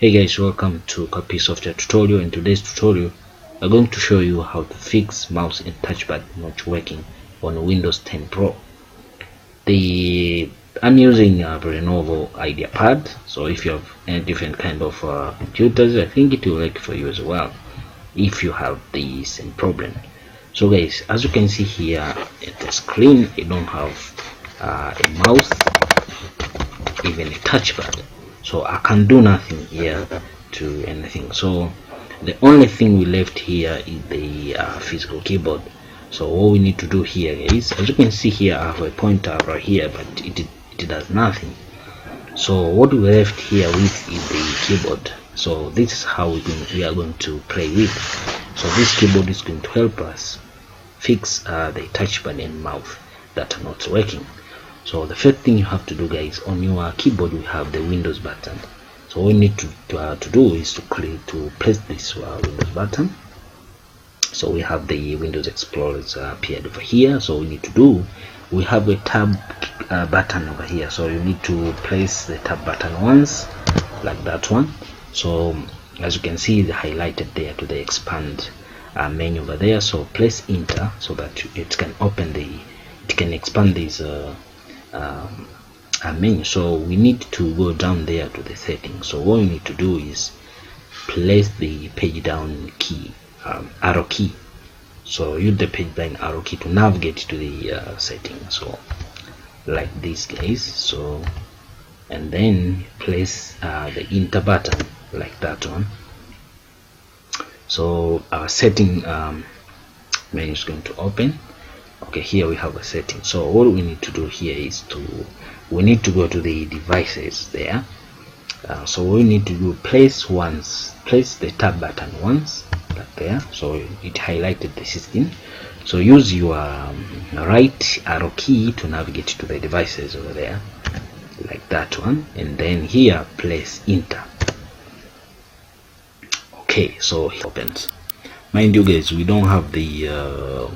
Hey guys, welcome to CalpizSoftware tutorial. In today's tutorial I'm going to show you how to fix mouse and touchpad not working on Windows 10 Pro. I'm using a Lenovo IdeaPad, so if you have any different kind of computers, I think it will work for you as well if you have the same problem. So guys, as you can see here at the screen, I don't have a mouse, even a touchpad, so I can do nothing here to anything. So the only thing we left here is the physical keyboard. So what we need to do here is, as you can see here, I have a pointer right here, but it does nothing. So what we left here with is the keyboard. So this is how we are going to play with. So this keyboard is going to help us fix the touchpad and mouse that are not working. So the first thing you have to do, guys, on your keyboard we have the Windows button. So what we need to do is to press this Windows button. So we have the Windows Explorer appeared over here. So we have a tab button over here. So you need to place the tab button once, like that one. So as you can see, it's highlighted there to the expand menu over there. So press enter so that it can expand this menu. So we need to go down there to the settings. So what we need to do is place the page down key, arrow key. So use the page down arrow key to navigate to the settings. So like this, guys. So and then place the enter button like that one. So our setting menu is going to open. Okay, here we have a setting. So all we need to do here is we need to go to the devices there. So we need to do place the tab button once, like there. So it highlighted the system. So use your right arrow key to navigate to the devices over there, like that one, and then here place enter. Okay, so it opens. Mind you, guys, we don't have the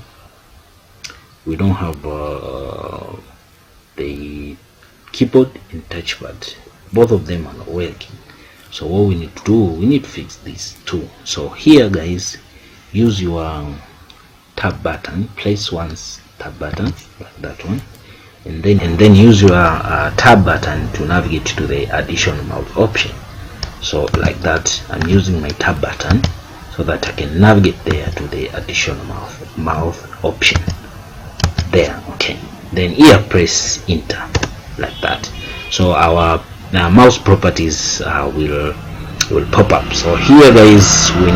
keyboard and touchpad. Both of them are not working. So what we need to do, we need to fix these two. So here, guys, use your tab button, place once tab button like that one, and then use your tab button to navigate to the additional mouse option. So like that, I'm using my tab button so that I can navigate there to the additional mouse option there. Okay, then here press enter like that. So our mouse properties will pop up. So here, guys, we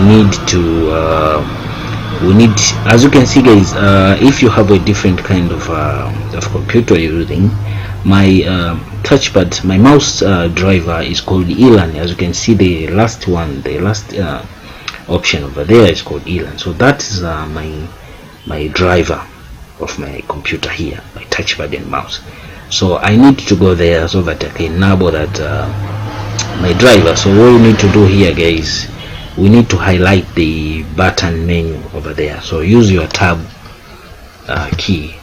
need, as you can see, guys, if you have a different kind of computer you're using, my touchpad, my mouse driver is called ELAN. As you can see, the last option over there is called ELAN. So that is my driver of my computer here, my touchpad and mouse. So I need to go there so that I can enable that my driver. So what we need to do here, guys, we need to highlight the button menu over there. So use your tab key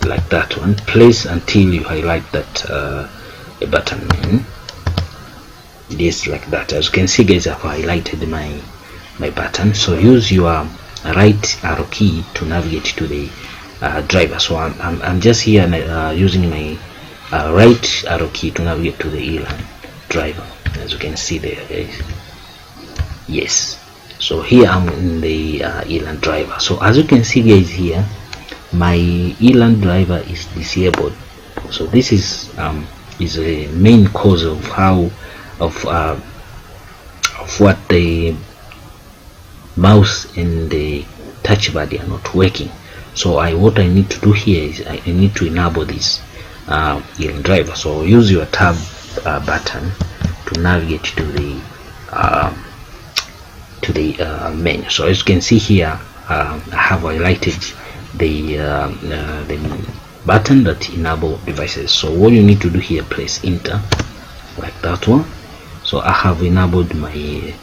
like that one, place until you highlight that button menu. This like that. As you can see, guys, I've highlighted my button. So use your right arrow key to navigate to the driver. So I'm just here using my right arrow key to navigate to the ELAN driver, as you can see there, guys. Yes, so here I'm in the ELAN driver. So as you can see, guys, here my ELAN driver is disabled. So this is a main cause of what the mouse and the touchpad are not working. So what I need to do here is I need to enable this ELAN driver. So use your tab button to navigate to the menu. So as you can see here, I have highlighted the button that enable devices. So what you need to do here, press enter like that one. So I have enabled my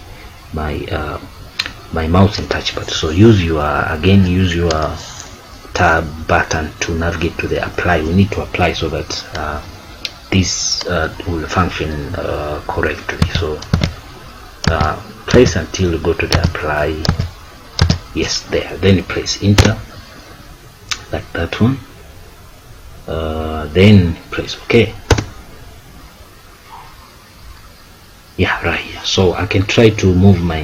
mouse and touchpad. So use your tab button to navigate to the apply. We need to apply so that this will function correctly. So press until you go to the apply. Yes, there. Then you press enter like that one. Then press OK. Yeah, right here. So I can try to move my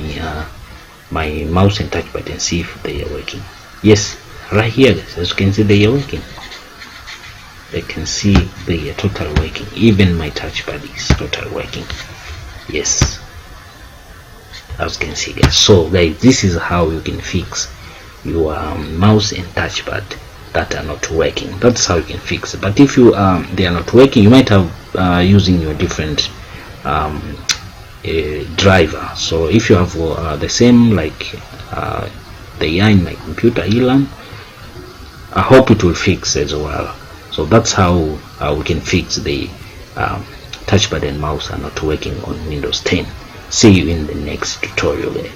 my mouse and touchpad and see if they are working. Yes, right here, guys, as you can see, they are working. I can see they are totally working. Even my touchpad is totally working. Yes, as you can see, guys. So guys, this is how you can fix your mouse and touchpad that are not working. That's how you can fix it. But if you they are not working, you might have using your different driver. So if you have the same like they are in my computer Elan, I hope it will fix as well. So that's how we can fix the touchpad and mouse are not working on Windows 10. See you in the next tutorial, guys.